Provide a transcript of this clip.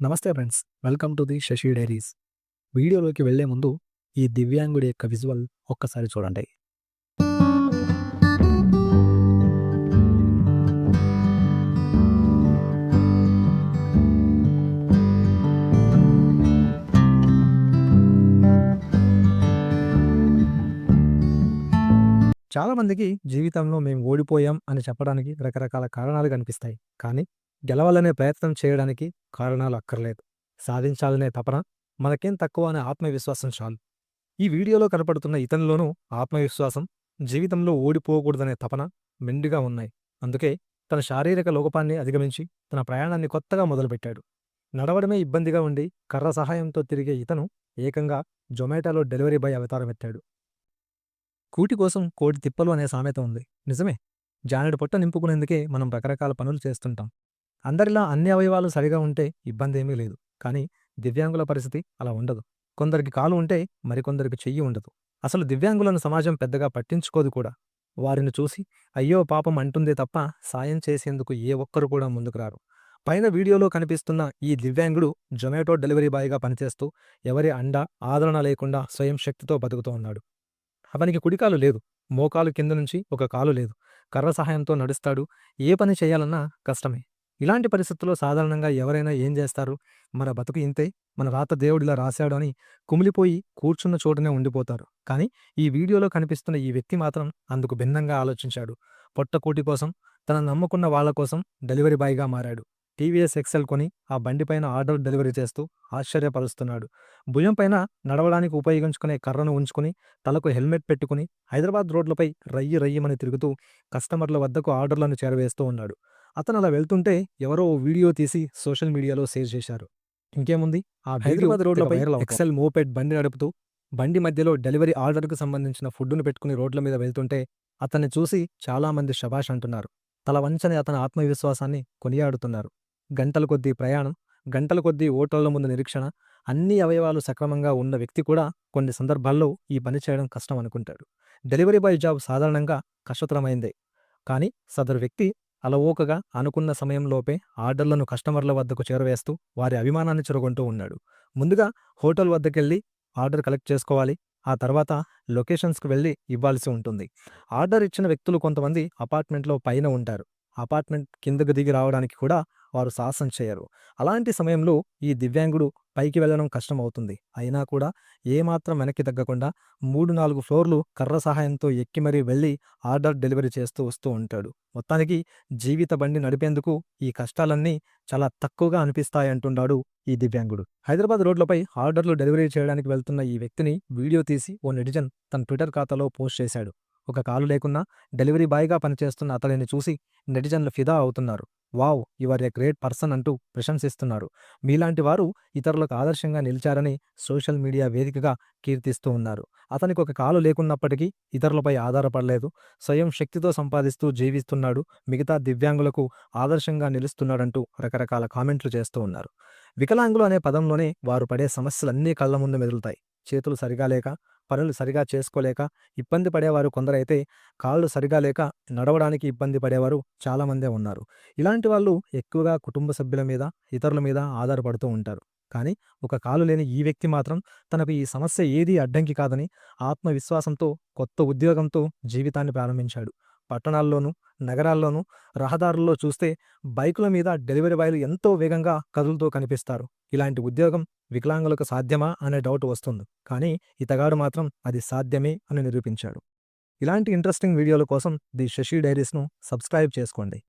నమస్తే friends. Welcome to the Shashi Diaries. వీడియోలోకి వెళ్లే ముందు ఈ దివ్యాంగుడి యొక్క విజువల్ ఒక్కసారి చూడండి. చాలామందికి జీవితంలో మేము ఓడిపోయాం అని చెప్పడానికి రకరకాల కారణాలు కనిపిస్తాయి. కానీ గెలవాలనే ప్రయత్నం చేయడానికి కారణాలు అక్కర్లేదు. సాధించాలనే తపన, మనకేం తక్కువ అనే ఆత్మవిశ్వాసం చాలు. ఈ వీడియోలో కనపడుతున్న ఇతనిలోనూ ఆత్మవిశ్వాసం, జీవితంలో ఓడిపోకూడదనే తపన మెండుగా ఉన్నాయి. అందుకే తన శారీరక లోపాన్ని అధిగమించి తన ప్రయాణాన్ని కొత్తగా మొదలుపెట్టాడు. నడవడమే ఇబ్బందిగా ఉండి కర్ర సహాయంతో తిరిగే ఇతను ఏకంగా జొమాటోలో డెలివరీ బాయ్ అవతారమెత్తాడు. కూటి కోసం కోటి తిప్పలు అనే సామెత ఉంది. నిజమే. జానెడు పొట్ట నింపుకునేందుకే మనం రకరకాల పనులు చేస్తుంటాం. అందరిలా అన్ని అవయవాలు సరిగా ఉంటే ఇబ్బందేమీ లేదు. కానీ దివ్యాంగుల పరిస్థితి అలా ఉండదు. కొందరికి కాలు ఉంటే మరికొందరికి చెయ్యి ఉండదు. అసలు దివ్యాంగులను సమాజం పెద్దగా పట్టించుకోదు కూడా. వారిని చూసి అయ్యో పాపం అంటుందే తప్ప సాయం చేసేందుకు ఏ ఒక్కరు కూడా ముందుకు రారు. పైన వీడియోలో కనిపిస్తున్న ఈ దివ్యాంగుడు జొమాటో డెలివరీ బాయ్గా పనిచేస్తూ ఎవరి అండ, ఆదరణ లేకుండా స్వయం శక్తితో బతుకుతూ ఉన్నాడు. అతనికి కుడికాలు లేదు. మోకాలు కింద నుంచి ఒక కాలు లేదు. కర్ర సహాయంతో నడుస్తాడు. ఏ పని చేయాలన్నా కష్టమే. ఇలాంటి పరిస్థితుల్లో సాధారణంగా ఎవరైనా ఏం చేస్తారు? మన బతుకు ఇంతే, మన రాత దేవుడిలా రాశాడు అని కుమిలిపోయి కూర్చున్న చోటనే ఉండిపోతారు. కానీ ఈ వీడియోలో కనిపిస్తున్న ఈ వ్యక్తి మాత్రం అందుకు భిన్నంగా ఆలోచించాడు. పొట్టకూటి కోసం, తనను నమ్ముకున్న వాళ్ల కోసం డెలివరీ బాయ్గా మారాడు. టీవీఎస్ ఎక్సెల్ కొని ఆ బండిపైన ఆర్డర్ డెలివరీ చేస్తూ ఆశ్చర్యపరుస్తున్నాడు. భుజం పైన నడవడానికి ఉపయోగించుకునే కర్రను ఉంచుకుని, తలకు హెల్మెట్ పెట్టుకుని హైదరాబాద్ రోడ్లపై రయ్యి రయ్యమని తిరుగుతూ కస్టమర్ల వద్దకు ఆర్డర్లను చేరవేస్తూ ఉన్నాడు. అతను అలా వెళ్తుంటే ఎవరో ఓ వీడియో తీసి సోషల్ మీడియాలో షేర్ చేశారు. ఇంకేముంది, ఆ హైదరాబాద్ రోడ్లపై ఎక్సెల్ మోపెడ్ బండి నడుపుతూ బండి మధ్యలో డెలివరీ ఆర్డర్కు సంబంధించిన ఫుడ్డును పెట్టుకుని రోడ్ల మీద వెళ్తుంటే అతన్ని చూసి చాలామంది శభాష్ అంటున్నారు. తల వంచని అతని ఆత్మవిశ్వాసాన్ని కొనియాడుతున్నారు. గంటల కొద్దీ ప్రయాణం, గంటల కొద్దీ ఓటర్ల ముందు నిరీక్షణ, అన్ని అవయవాలు సక్రమంగా ఉన్న వ్యక్తి కూడా కొన్ని సందర్భాల్లో ఈ పని చేయడం కష్టం అనుకుంటాడు. డెలివరీ బాయ్ జాబ్ సాధారణంగా కష్టతరమైందే. కానీ సదరు వ్యక్తి అలవోకగా అనుకున్న సమయంలోపే ఆర్డర్లను కస్టమర్ల వద్దకు చేరవేస్తూ వారి అభిమానాన్ని చెరగొంటూ ఉన్నాడు. ముందుగా హోటల్ వద్దకెళ్ళి ఆర్డర్ కలెక్ట్ చేసుకోవాలి. ఆ తర్వాత లొకేషన్స్కు వెళ్ళి ఇవ్వాల్సి ఉంటుంది. ఆర్డర్ ఇచ్చిన వ్యక్తులు కొంతమంది అపార్ట్మెంట్లో పైన ఉంటారు. అపార్ట్మెంట్ కిందకు దిగి రావడానికి కూడా వారు సాహసం చేయరు. అలాంటి సమయంలో ఈ దివ్యాంగుడు పైకి వెళ్లడం కష్టమవుతుంది. అయినా కూడా ఏమాత్రం వెనక్కి తగ్గకుండా 3-4 ఫ్లోర్లు కర్ర సహాయంతో ఎక్కి మరీ వెళ్లి ఆర్డర్ డెలివరీ చేస్తూ వస్తూ ఉంటాడు. మొత్తానికి జీవిత బండి నడిపేందుకు ఈ కష్టాలన్నీ చాలా తక్కువగా అనిపిస్తాయంటున్నాడు ఈ దివ్యాంగుడు. హైదరాబాద్ రోడ్లపై ఆర్డర్లు డెలివరీ చేయడానికి వెళ్తున్న ఈ వ్యక్తిని వీడియో తీసి ఓ నెటిజన్ తన ట్విట్టర్ ఖాతాలో పోస్ట్ చేశాడు. ఒక కాలు లేకున్నా డెలివరీ బాయ్గా పనిచేస్తున్న అతడిని చూసి నెటిజన్లు ఫిదా అవుతున్నారు. Wow, you are a great person అంటూ ప్రశంసిస్తున్నారు. మీలాంటి వారు ఇతరులకు ఆదర్శంగా నిలిచారని సోషల్ మీడియా వేదికగా కీర్తిస్తూ ఉన్నారు. అతనికి ఒక కాలు లేకున్నప్పటికీ ఇతరులపై ఆధారపడలేదు. స్వయం శక్తితో సంపాదిస్తూ జీవిస్తున్నాడు. మిగతా దివ్యాంగులకు ఆదర్శంగా నిలుస్తున్నాడంటూ రకరకాల కామెంట్లు చేస్తూ ఉన్నారు. వికలాంగులు అనే పదంలోనే వారు పడే సమస్యలన్నీ కళ్ల ముందు మెదులుతాయి. చేతులు సరిగా లేక, పనులు సరిగా చేసుకోలేక ఇబ్బంది పడేవారు కొందరైతే, కాళ్ళు సరిగా లేక నడవడానికి ఇబ్బంది పడేవారు చాలామందే ఉన్నారు. ఇలాంటి వాళ్ళు ఎక్కువగా కుటుంబ సభ్యుల మీద, ఇతరుల మీద ఆధారపడుతూ ఉంటారు. కానీ ఒక కాలు లేని ఈ వ్యక్తి మాత్రం తనకు ఈ సమస్య ఏదీ అడ్డంకి కాదని ఆత్మవిశ్వాసంతో కొత్త ఉద్యోగంతో జీవితాన్ని ప్రారంభించాడు. పట్టణాల్లోనూ, నగరాల్లోనూ, రహదారుల్లో చూస్తే బైకుల మీద డెలివరీ బాయ్లు ఎంతో వేగంగా కదులుతూ కనిపిస్తారు. ఇలాంటి ఉద్యోగం వికలాంగులకు సాధ్యమా అనే డౌట్ వస్తుంది. కానీ ఇతగాడు మాత్రం అది సాధ్యమే అని నిరూపించాడు. ఇలాంటి ఇంట్రెస్టింగ్ వీడియోల కోసం ది శశి డైరీస్ను సబ్స్క్రైబ్ చేసుకోండి.